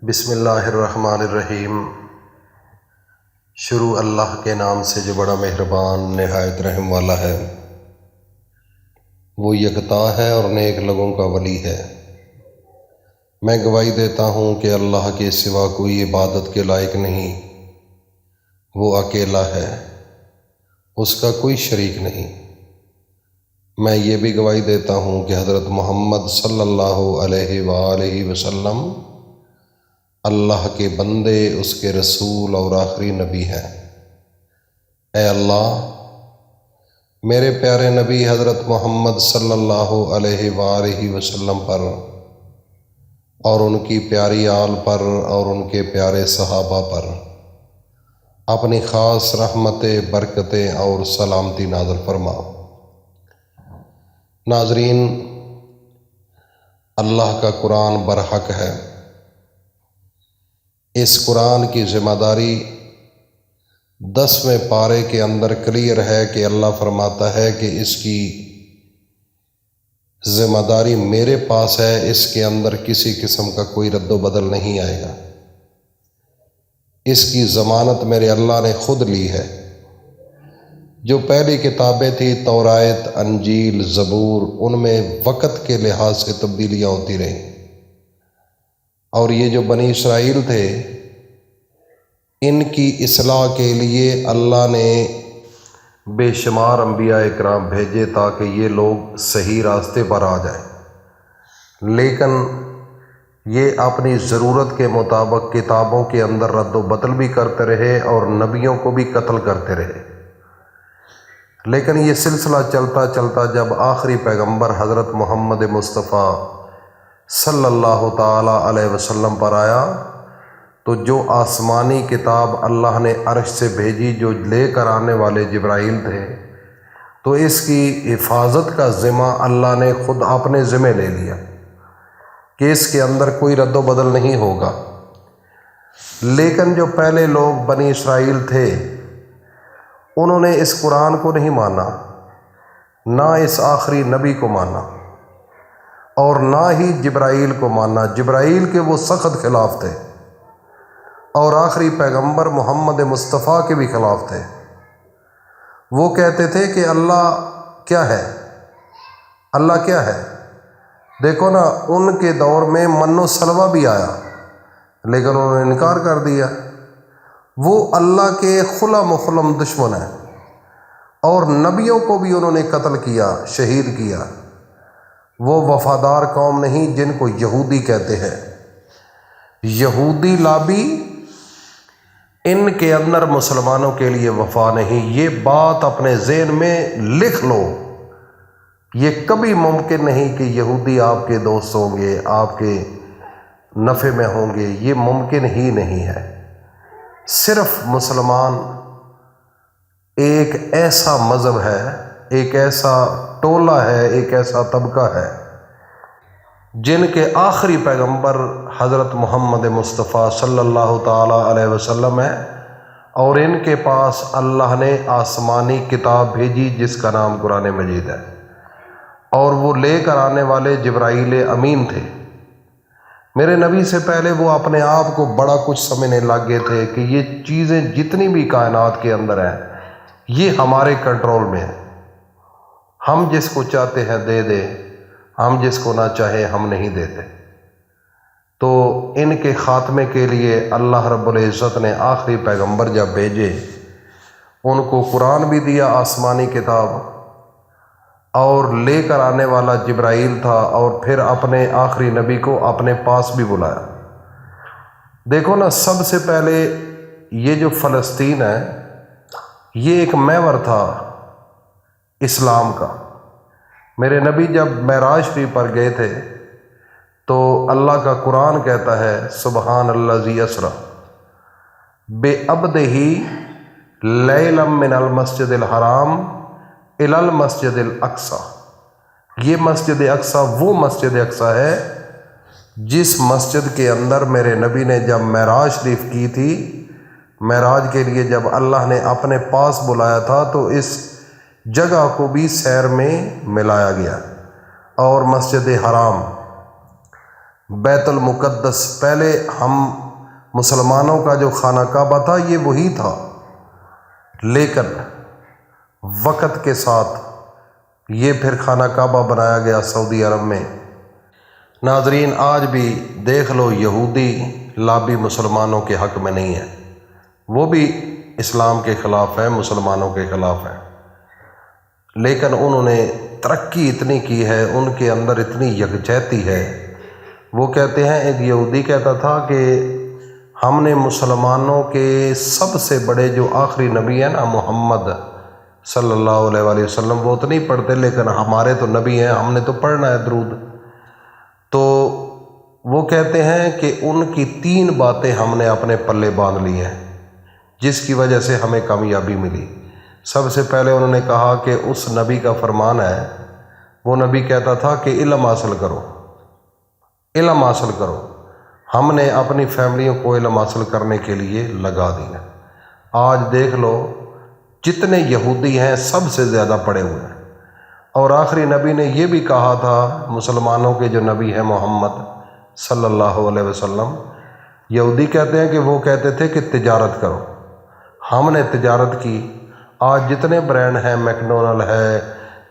بسم اللہ الرحمن الرحیم۔ شروع اللہ کے نام سے جو بڑا مہربان نہایت رحم والا ہے۔ وہ یکتا ہے اور نیک لوگوں کا ولی ہے۔ میں گواہی دیتا ہوں کہ اللہ کے سوا کوئی عبادت کے لائق نہیں، وہ اکیلا ہے، اس کا کوئی شریک نہیں۔ میں یہ بھی گواہی دیتا ہوں کہ حضرت محمد صلی اللہ علیہ وآلہ وسلم اللہ کے بندے، اس کے رسول اور آخری نبی ہیں۔ اے اللہ، میرے پیارے نبی حضرت محمد صلی اللہ علیہ وآلہ وسلم پر اور ان کی پیاری آل پر اور ان کے پیارے صحابہ پر اپنی خاص رحمتیں، برکتیں اور سلامتی نازل فرما۔ ناظرین، اللہ کا قرآن برحق ہے۔ اس قرآن کی ذمہ داری 10ویں پارے کے اندر کلیئر ہے کہ اللہ فرماتا ہے کہ اس کی ذمہ داری میرے پاس ہے، اس کے اندر کسی قسم کا کوئی رد و بدل نہیں آئے گا۔ اس کی ضمانت میرے اللہ نے خود لی ہے۔ جو پہلی کتابیں تھیں، توراۃ، انجیل، زبور، ان میں وقت کے لحاظ سے تبدیلیاں ہوتی رہیں، اور یہ جو بنی اسرائیل تھے، ان کی اصلاح کے لیے اللہ نے بے شمار انبیاء اکرام بھیجے تاکہ یہ لوگ صحیح راستے پر آ جائیں، لیکن یہ اپنی ضرورت کے مطابق کتابوں کے اندر رد و بدل بھی کرتے رہے اور نبیوں کو بھی قتل کرتے رہے۔ لیکن یہ سلسلہ چلتا چلتا جب آخری پیغمبر حضرت محمد مصطفیٰ صلی اللہ تعالی علیہ وسلم پر آیا، تو جو آسمانی کتاب اللہ نے عرش سے بھیجی، جو لے کر آنے والے جبرائیل تھے، تو اس کی حفاظت کا ذمہ اللہ نے خود اپنے ذمہ لے لیا کہ اس کے اندر کوئی رد و بدل نہیں ہوگا۔ لیکن جو پہلے لوگ بنی اسرائیل تھے، انہوں نے اس قرآن کو نہیں مانا، نہ اس آخری نبی کو مانا اور نہ ہی جبرائیل کو مانا۔ جبرائیل کے وہ سخت خلاف تھے اور آخری پیغمبر محمد مصطفیٰ کے بھی خلاف تھے۔ وہ کہتے تھے کہ اللہ کیا ہے، اللہ کیا ہے۔ دیکھو نا، ان کے دور میں من و سلوہ بھی آیا، لیکن انہوں نے انکار کر دیا۔ وہ اللہ کے خلم و خلم دشمن ہیں، اور نبیوں کو بھی انہوں نے قتل کیا، شہید کیا۔ وہ وفادار قوم نہیں جن کو یہودی کہتے ہیں۔ یہودی لابی، ان کے اندر مسلمانوں کے لیے وفا نہیں۔ یہ بات اپنے ذہن میں لکھ لو، یہ کبھی ممکن نہیں کہ یہودی آپ کے دوست ہوں گے، آپ کے نفع میں ہوں گے، یہ ممکن ہی نہیں ہے۔ صرف مسلمان ایک ایسا مذہب ہے، ایک ایسا ٹولہ ہے، ایک ایسا طبقہ ہے جن کے آخری پیغمبر حضرت محمد مصطفیٰ صلی اللہ تعالی علیہ وسلم ہے، اور ان کے پاس اللہ نے آسمانی کتاب بھیجی جس کا نام قرآن مجید ہے، اور وہ لے کر آنے والے جبرائیل امین تھے۔ میرے نبی سے پہلے وہ اپنے آپ کو بڑا کچھ سمجھنے لگ گئے تھے کہ یہ چیزیں جتنی بھی کائنات کے اندر ہیں، یہ ہمارے کنٹرول میں ہیں، ہم جس کو چاہتے ہیں دے دیں، ہم جس کو نہ چاہے ہم نہیں دیتے۔ تو ان کے خاتمے کے لیے اللہ رب العزت نے آخری پیغمبر جب بھیجے، ان کو قرآن بھی دیا، آسمانی کتاب، اور لے کر آنے والا جبرائیل تھا، اور پھر اپنے آخری نبی کو اپنے پاس بھی بلایا۔ دیکھو نا، سب سے پہلے یہ جو فلسطین ہے، یہ ایک محور تھا اسلام کا۔ میرے نبی جب معراج شریف پر گئے تھے، تو اللہ کا قرآن کہتا ہے، سبحان الذی اسری بعبدہ لیلا من المسجد الحرام الی المسجد الاقصی۔ یہ مسجد اقصی وہ مسجد اقصی ہے جس مسجد کے اندر میرے نبی نے جب معراج شریف کی تھی، معراج کے لیے جب اللہ نے اپنے پاس بلایا تھا، تو اس جگہ کو بھی سیر میں ملایا گیا، اور مسجد حرام۔ بیت المقدس، پہلے ہم مسلمانوں کا جو خانہ کعبہ تھا یہ وہی تھا، لیکن وقت کے ساتھ یہ پھر خانہ کعبہ بنایا گیا سعودی عرب میں۔ ناظرین، آج بھی دیکھ لو یہودی لابی مسلمانوں کے حق میں نہیں ہے، وہ بھی اسلام کے خلاف ہے، مسلمانوں کے خلاف ہے، لیکن انہوں نے ترقی اتنی کی ہے، ان کے اندر اتنی یکجہتی ہے۔ وہ کہتے ہیں، ایک یہودی کہتا تھا کہ ہم نے مسلمانوں کے سب سے بڑے جو آخری نبی ہیں نا، محمد صلی اللہ علیہ وآلہ وسلم، وہ تو نہیں پڑھتے، لیکن ہمارے تو نبی ہیں، ہم نے تو پڑھنا ہے درود۔ تو وہ کہتے ہیں کہ ان کی 3 باتیں ہم نے اپنے پلے باندھ لی ہیں جس کی وجہ سے ہمیں کامیابی ملی۔ سب سے پہلے انہوں نے کہا کہ اس نبی کا فرمان ہے، وہ نبی کہتا تھا کہ علم حاصل کرو، علم حاصل کرو۔ ہم نے اپنی فیملیوں کو علم حاصل کرنے کے لیے لگا دیا۔ آج دیکھ لو جتنے یہودی ہیں سب سے زیادہ پڑھے ہوئے ہیں، اور آخری نبی نے یہ بھی کہا تھا، مسلمانوں کے جو نبی ہیں محمد صلی اللہ علیہ وسلم، یہودی کہتے ہیں کہ وہ کہتے تھے کہ تجارت کرو، ہم نے تجارت کی۔ آج جتنے برانڈ ہیں، میکڈونلڈ ہے،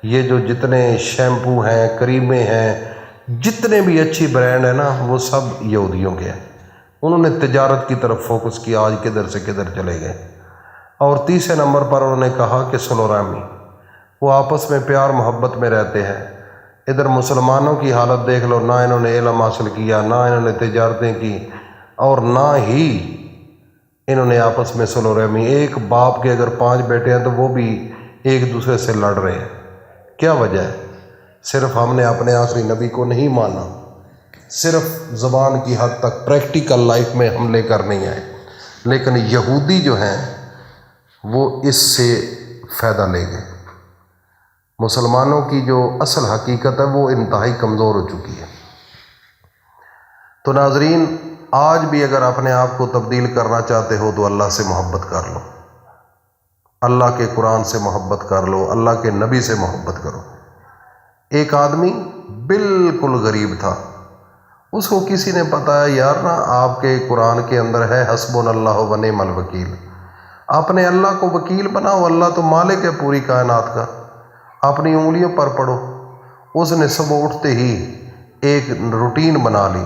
یہ جو جتنے شیمپو ہیں، کریمیں ہیں، جتنے بھی اچھی برانڈ ہیں نا، وہ سب یہودیوں کے ہیں۔ انہوں نے تجارت کی طرف فوکس کیا، آج کدھر سے کدھر چلے گئے۔ اور تیسرے نمبر پر انہوں نے کہا کہ صلح و رحمی، وہ آپس میں پیار محبت میں رہتے ہیں۔ ادھر مسلمانوں کی حالت دیکھ لو، نہ انہوں نے علم حاصل کیا، نہ انہوں نے تجارتیں کی، اور نہ ہی انہوں نے آپس میں صلح و رحمی۔ ایک باپ کے اگر 5 بیٹے ہیں تو وہ بھی ایک دوسرے سے لڑ رہے ہیں۔ کیا وجہ ہے؟ صرف ہم نے اپنے آخری نبی کو نہیں مانا، صرف زبان کی حد تک، پریکٹیکل لائف میں ہم لے کر نہیں آئے۔ لیکن یہودی جو ہیں وہ اس سے فائدہ لے گئے۔ مسلمانوں کی جو اصل حقیقت ہے وہ انتہائی کمزور ہو چکی ہے۔ تو ناظرین، آج بھی اگر اپنے آپ کو تبدیل کرنا چاہتے ہو تو اللہ سے محبت کر لو، اللہ کے قرآن سے محبت کر لو، اللہ کے نبی سے محبت کرو۔ ایک آدمی بالکل غریب تھا، اس کو کسی نے بتایا، یار نا آپ کے قرآن کے اندر ہے حسبنا اللہ و نعم الوکیل، اپنے اللہ کو وکیل بناؤ، اللہ تو مالک ہے پوری کائنات کا، اپنی انگلیوں پر پڑھو۔ اس نے صبح اٹھتے ہی ایک روٹین بنا لی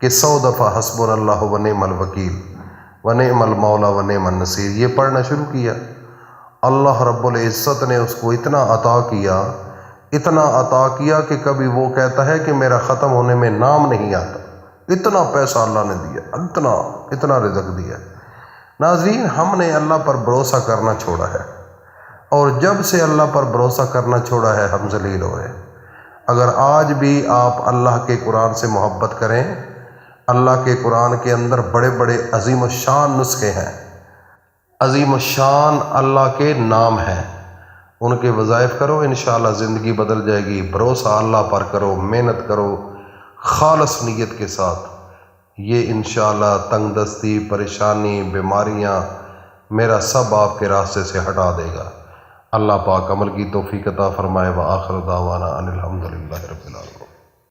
کہ 100 دفعہ حسبنا اللہ و نعم الوکیل و نعم المولا و نعم النصیر یہ پڑھنا شروع کیا۔ اللہ رب العزت نے اس کو اتنا عطا کیا، اتنا عطا کیا کہ کبھی وہ کہتا ہے کہ میرا ختم ہونے میں نام نہیں آتا، اتنا پیسہ اللہ نے دیا، اتنا رزق دیا۔ ناظرین، ہم نے اللہ پر بھروسہ کرنا چھوڑا ہے، اور جب سے اللہ پر بھروسہ کرنا چھوڑا ہے ہم ذلیل ہو رہے ہیں۔ اگر آج بھی آپ اللہ کے قرآن سے محبت کریں، اللہ کے قرآن کے اندر بڑے بڑے عظیم الشان نسخے ہیں، عظیم الشان اللہ کے نام ہیں، ان کے وظائف کرو، انشاءاللہ زندگی بدل جائے گی۔ بھروسہ اللہ پر کرو، محنت کرو خالص نیت کے ساتھ، یہ انشاءاللہ تنگ دستی، پریشانی، بیماریاں میرا سب آپ کے راستے سے ہٹا دے گا۔ اللہ پاک عمل کی توفیق عطا فرمائے۔ وآخر دعوانا ان الحمدللہ رب العالمین۔